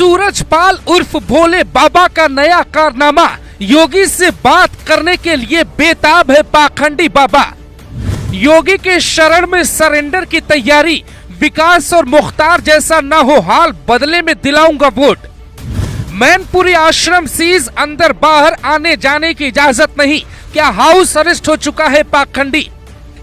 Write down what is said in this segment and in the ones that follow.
सूरजपाल उर्फ भोले बाबा का नया कारनामा, योगी से बात करने के लिए बेताब है पाखंडी बाबा। योगी के शरण में सरेंडर की तैयारी, विकास और मुख्तार जैसा ना हो हाल, बदले में दिलाऊंगा वोट। मैनपुरी आश्रम सीज, अंदर बाहर आने जाने की इजाजत नहीं। क्या हाउस अरेस्ट हो चुका है पाखंडी?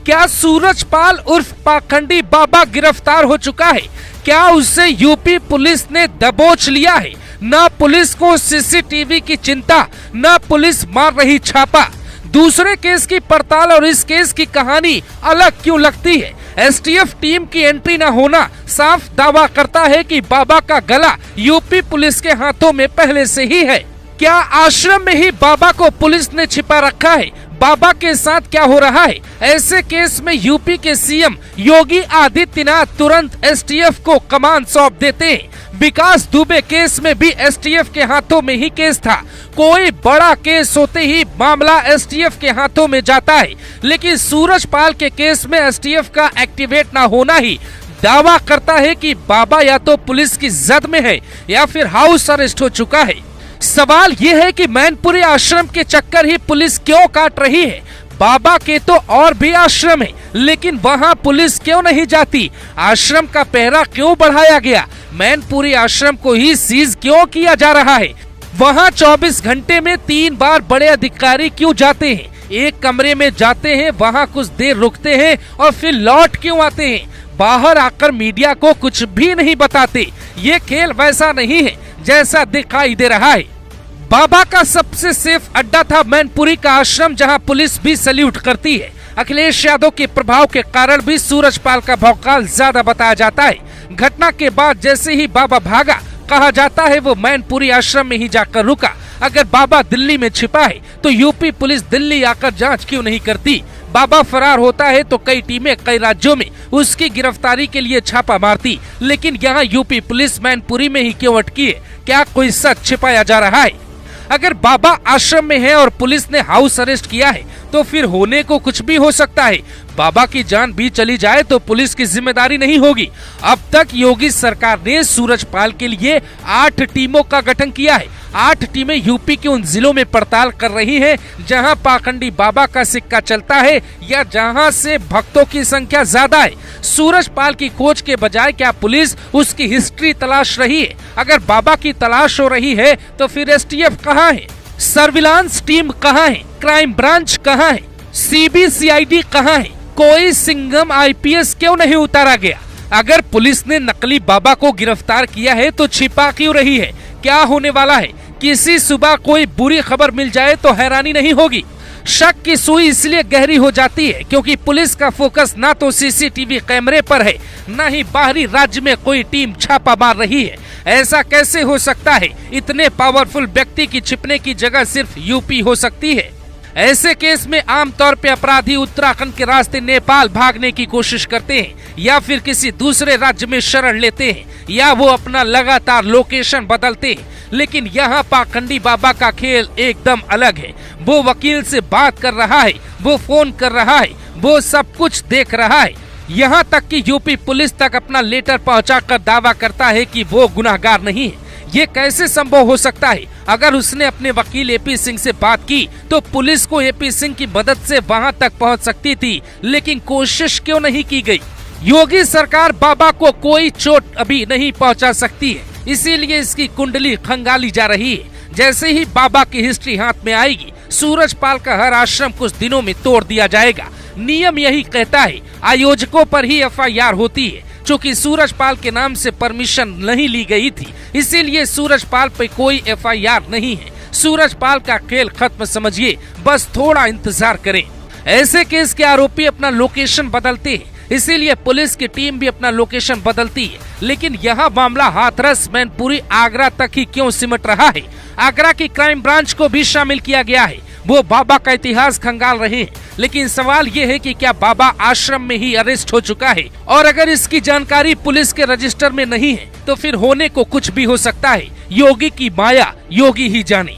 क्या सूरजपाल उर्फ पाखंडी बाबा गिरफ्तार हो चुका है? क्या उसे यूपी पुलिस ने दबोच लिया है? न पुलिस को सीसीटीवी की चिंता, न पुलिस मार रही छापा। दूसरे केस की पड़ताल और इस केस की कहानी अलग क्यों लगती है? एसटीएफ टीम की एंट्री न होना साफ दावा करता है कि बाबा का गला यूपी पुलिस के हाथों में पहले से ही है। क्या आश्रम में ही बाबा को पुलिस ने छिपा रखा है? बाबा के साथ क्या हो रहा है? ऐसे केस में यूपी के सीएम योगी आदित्यनाथ तुरंत एसटीएफ को कमान सौंप देते हैं। विकास दुबे केस में भी एसटीएफ के हाथों में ही केस था। कोई बड़ा केस होते ही मामला एसटीएफ के हाथों में जाता है, लेकिन सूरजपाल के केस में एसटीएफ का एक्टिवेट न होना ही दावा करता है कि बाबा या तो पुलिस की जद में है या फिर हाउस अरेस्ट हो चुका है। सवाल ये है कि मैनपुरी आश्रम के चक्कर ही पुलिस क्यों काट रही है? बाबा के तो और भी आश्रम है, लेकिन वहाँ पुलिस क्यों नहीं जाती? आश्रम का पहरा क्यों बढ़ाया गया? मैनपुरी आश्रम को ही सीज क्यों किया जा रहा है? वहाँ 24 घंटे में 3 बार बड़े अधिकारी क्यों जाते हैं? एक कमरे में जाते हैं, वहाँ कुछ देर रुकते हैं और फिर लौट क्यों आते हैं? बाहर आकर मीडिया को कुछ भी नहीं बताते। ये खेल वैसा नहीं है जैसा दिखाई दे रहा है। बाबा का सबसे सेफ अड्डा था मैनपुरी का आश्रम, जहां पुलिस भी सैल्यूट करती है। अखिलेश यादव के प्रभाव के कारण भी सूरजपाल का भौकाल ज्यादा बताया जाता है। घटना के बाद जैसे ही बाबा भागा, कहा जाता है वो मैनपुरी आश्रम में ही जाकर रुका। अगर बाबा दिल्ली में छिपा है तो यूपी पुलिस दिल्ली आकर जांच क्यों नहीं करती? बाबा फरार होता है तो कई टीमें कई राज्यों में उसकी गिरफ्तारी के लिए छापा मारती, लेकिन यहाँ यूपी पुलिस मैनपुरी में ही क्यों अटकी है? क्या कोई सच छिपाया जा रहा है? अगर बाबा आश्रम में है और पुलिस ने हाउस अरेस्ट किया है तो फिर होने को कुछ भी हो सकता है। बाबा की जान भी चली जाए तो पुलिस की जिम्मेदारी नहीं होगी। अब तक योगी सरकार ने सूरजपाल के लिए 8 टीमों का गठन किया है। 8 टीमें यूपी के उन जिलों में पड़ताल कर रही हैं जहां पाखंडी बाबा का सिक्का चलता है या जहां से भक्तों की संख्या ज्यादा है। सूरजपाल की खोज के बजाय क्या पुलिस उसकी हिस्ट्री तलाश रही है? अगर बाबा की तलाश हो रही है तो फिर एसटीएफ कहाँ है? सर्विलांस टीम कहाँ है? क्राइम ब्रांच कहाँ है? सीबीसीआईडी कहाँ है? कोई सिंघम आईपीएस क्यों नहीं उतारा गया? अगर पुलिस ने नकली बाबा को गिरफ्तार किया है तो छिपा क्यों रही है? क्या होने वाला है? किसी सुबह कोई बुरी खबर मिल जाए तो हैरानी नहीं होगी। शक की सुई इसलिए गहरी हो जाती है क्योंकि पुलिस का फोकस ना तो सीसीटीवी कैमरे पर है, न ही बाहरी राज्य में कोई टीम छापा मार रही है। ऐसा कैसे हो सकता है? इतने पावरफुल व्यक्ति की छिपने की जगह सिर्फ यूपी हो सकती है। ऐसे केस में आमतौर पे अपराधी उत्तराखंड के रास्ते नेपाल भागने की कोशिश करते हैं या फिर किसी दूसरे राज्य में शरण लेते हैं या वो अपना लगातार लोकेशन बदलते हैं। लेकिन यहाँ पाखंडी बाबा का खेल एकदम अलग है। वो वकील से बात कर रहा है, वो फोन कर रहा है, वो सब कुछ देख रहा है। यहाँ तक कि यूपी पुलिस तक अपना लेटर पहुँचाकर दावा करता है कि वो गुनाहगार नहीं है। ये कैसे संभव हो सकता है? अगर उसने अपने वकील एपी सिंह से बात की तो पुलिस को एपी सिंह की मदद से वहां तक पहुंच सकती थी, लेकिन कोशिश क्यों नहीं की गई? योगी सरकार बाबा को कोई चोट अभी नहीं पहुंचा सकती है, इसीलिए इसकी कुंडली खंगाली जा रही है। जैसे ही बाबा की हिस्ट्री हाथ में आएगी, सूरजपाल का हर आश्रम कुछ दिनों में तोड़ दिया जाएगा। नियम यही कहता है, आयोजकों पर ही एफआईआर होती है। चूँकि सूरजपाल के नाम से परमिशन नहीं ली गई थी, इसीलिए सूरजपाल पे कोई एफआईआर नहीं है। सूरजपाल का खेल खत्म समझिए, बस थोड़ा इंतजार करें। ऐसे केस के आरोपी अपना लोकेशन बदलते हैं, इसीलिए पुलिस की टीम भी अपना लोकेशन बदलती है। लेकिन यह मामला हाथरस मैनपुरी आगरा तक ही क्यों सिमट रहा है? आगरा की क्राइम ब्रांच को भी शामिल किया गया है। वो बाबा का इतिहास खंगाल रहे हैं, लेकिन सवाल ये है कि क्या बाबा आश्रम में ही अरेस्ट हो चुका है? और अगर इसकी जानकारी पुलिस के रजिस्टर में नहीं है तो फिर होने को कुछ भी हो सकता है। योगी की माया योगी ही जाने।